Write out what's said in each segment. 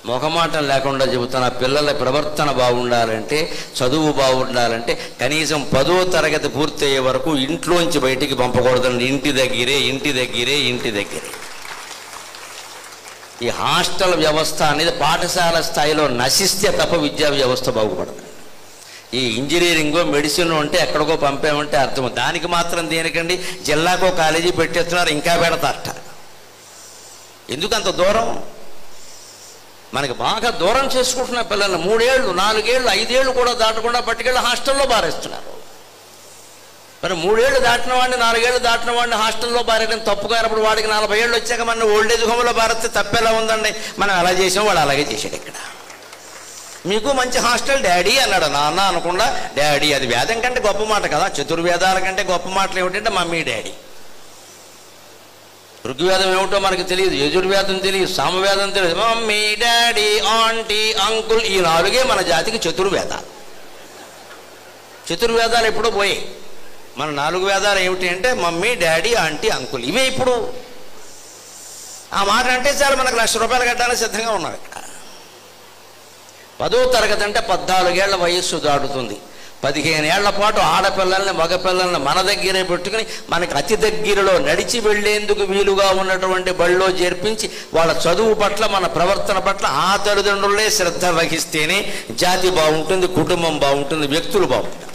మొహమాటం లేకుండా చెబుతున్న పిల్లల ప్రవర్తన బాగుండాలంటే, చదువు బాగుండాలంటే కనీసం 10వ తరగతి పూర్తయ్యే వరకు ఇంట్లోంచి బయటికి పంపకూడదండి. ఇంటి దగ్గరే. ఈ హాస్టల్ వ్యవస్థ అనేది పాఠశాల స్థాయిలో నశిస్తే తప్ప విద్యా వ్యవస్థ బాగుపడదు. ఈ ఇంజనీరింగో మెడిసిన్ అంటే ఎక్కడికో పంపామంటే అర్థం. దానికి మాత్రం దేనికండి జిల్లాకో కాలేజీ పెట్టేస్తున్నారు, ఇంకా పెడతారట. ఎందుకు అంత దూరం? మనకి బాగా దూరం చేసుకుంటున్న పిల్లల్ని 3 ఏళ్ళు 4 ఏళ్ళు 5 ఏళ్ళు కూడా దాటకుండా పట్టుకెళ్ళి హాస్టల్లో బారేస్తున్నారు. మరి 3 ఏళ్ళు దాటిన వాడిని 4 ఏళ్ళు దాటిన వాడిని హాస్టల్లో బారేయడం తప్పు కానప్పుడు వాడికి 40 ఏళ్ళు వచ్చాక మన ఓల్డేజ్ హోమ్లో బారేస్తే తప్పెలా ఉందండి? మనం అలా చేసాం, వాడు అలాగే చేశాడు. ఇక్కడ మీకు మంచి హాస్టల్ డాడీ అన్నాడు. నాన్న అనకుండా డాడీ. అది వేదం కంటే గొప్ప మాట కదా. చతుర్వేదాల కంటే గొప్ప మాటలు ఏమిటంటే మమ్మీ డాడీ. ఋగ్వేదం ఏమిటో మనకు తెలియదు, యజుర్వేదం తెలియదు, సామవేదం తెలియదు. మమ్మీ డాడీ ఆంటీ అంకుల్ ఈ 4 మన జాతికి చతుర్వేదాలు. చతుర్వేదాలు ఎప్పుడో పోయాయి. మన 4 వేదాలు ఏమిటి అంటే మమ్మీ డాడీ ఆంటీ అంకుల్. ఇవే ఇప్పుడు. ఆ మాట అంటే చాలు మనకు ₹1,00,000 కట్టాలని సిద్ధంగా ఉన్నారు. ఇక్కడ 10వ తరగతి అంటే 14 ఏళ్ల వయస్సు దాటుతుంది. 15 ఏళ్ల పాటు ఆడపిల్లల్ని మగపిల్లల్ని మన దగ్గరే పెట్టుకుని మనకి అతి దగ్గరలో నడిచి వెళ్లేందుకు వీలుగా ఉన్నటువంటి బడిలో చేర్పించి వాళ్ళ చదువు పట్ల మన ప్రవర్తన పట్ల ఆ తల్లిదండ్రులే శ్రద్ధ వహిస్తేనే జాతి బాగుంటుంది, కుటుంబం బాగుంటుంది, వ్యక్తులు బాగుంటారు.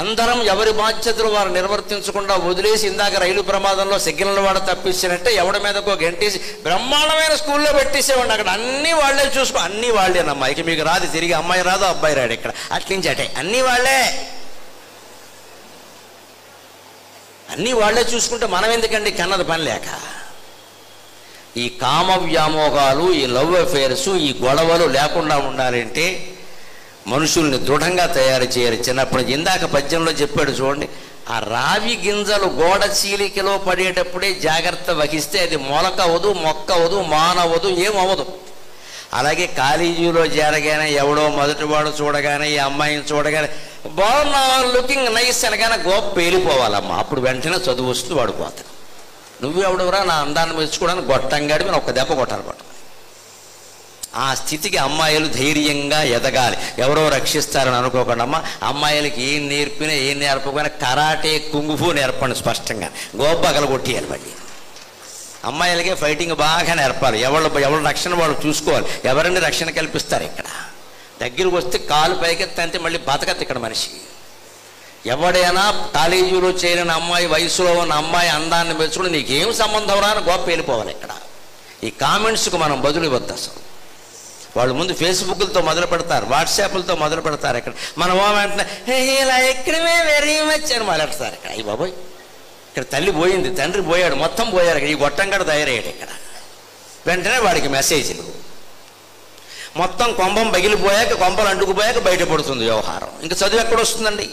అందరం ఎవరి బాధ్యతలు వారు నిర్వర్తించకుండా వదిలేసి ఇందాక రైలు ప్రమాదంలో సిగ్నల్ వాడు తప్పించినట్టే ఎవడి మీదకో గంటేసి బ్రహ్మాండమైన స్కూల్లో పెట్టేసేవాడిని. అక్కడ అన్నీ వాళ్లే చూసుకో. అన్నీ వాళ్ళేనమ్మా. ఇక మీకు రాదు, తిరిగి అమ్మాయి రాదు, అబ్బాయి రాడు. ఇక్కడ అట్లించి అటే అన్నీ వాళ్ళే. అన్నీ వాళ్లే చూసుకుంటే మనం ఎందుకండి కన్నది పని లేక? ఈ కామ వ్యామోహాలు, ఈ లవ్ అఫేర్స్, ఈ గొడవలు లేకుండా ఉండాలంటే మనుషుల్ని దృఢంగా తయారు చేయాలి. చిన్నప్పుడు ఇందాక పద్యంలో చెప్పాడు చూడండి, ఆ రావి గింజలు గోడ చీలికలో పడేటప్పుడే జాగ్రత్త వహిస్తే అది మొలకవదు, మొక్కవదు, మానవదు, ఏమవదు. అలాగే కాలేజీలో చేరగానే ఎవడో మొదటివాడు చూడగానే ఈ అమ్మాయిని చూడగానే బాగున్నా లుకింగ్ నైస్ అనగానే గోప పేలిపోవాలమ్మా. అప్పుడు వెంటనే చదువు వస్తుంది, వాడిపోతాడు. నువ్వెవడవరా నా అందాన్ని మెచ్చుకోవడానికి గొట్టంగాడి మీరు ఒక్క దెబ్బ కొట్టాలి. ఆ స్థితికి అమ్మాయిలు ధైర్యంగా ఎదగాలి. ఎవరో రక్షిస్తారని అనుకోకుండా అమ్మ అమ్మాయిలకి ఏం నేర్పినా ఏం నేర్పకపోయినా కరాటే కుంగుఫు నేర్పండి. స్పష్టంగా గోబ్బగలు కొట్టేయాలి. మళ్ళీ అమ్మాయిలకే ఫైటింగ్ బాగా నేర్పాలి. ఎవరు రక్షణ వాళ్ళు చూసుకోవాలి. ఎవరిని రక్షణ కల్పిస్తారు? ఇక్కడ దగ్గరికి వస్తే కాలు పైకెత్తంటే మళ్ళీ బతకద్దు ఇక్కడ మనిషి. ఎవడైనా కాలేజీలో చేరిన అమ్మాయి, వయసులో ఉన్న అమ్మాయి అందాన్ని మెచ్చుకుని నీకేం సంబంధం రా అని గోప్ప వెళ్ళిపోవాలి. ఇక్కడ ఈ కామెంట్స్కు మనం బదులు ఇవ్వద్దు. అసలు వాళ్ళు ముందు ఫేస్బుక్లతో మొదలు పెడతారు, వాట్సాప్లతో మొదలు పెడతారు. ఇక్కడ మనం వెంటనే ఎక్కడమే వెరీ మచ్ అని మొదలెడతారు. ఇక్కడ అయ్యి బాబోయ్, ఇక్కడ తల్లి పోయింది, తండ్రి పోయాడు, మొత్తం పోయారు. ఈ గొట్టంగడ తయారయ్యాడు. ఇక్కడ వెంటనే వాడికి మెసేజ్లు. మొత్తం కొంపం పగిలిపోయాక, కొంపలు అంటుకుపోయాక బయటపడుతుంది వ్యవహారం. ఇంకా చదువు ఎక్కడ వస్తుందండి?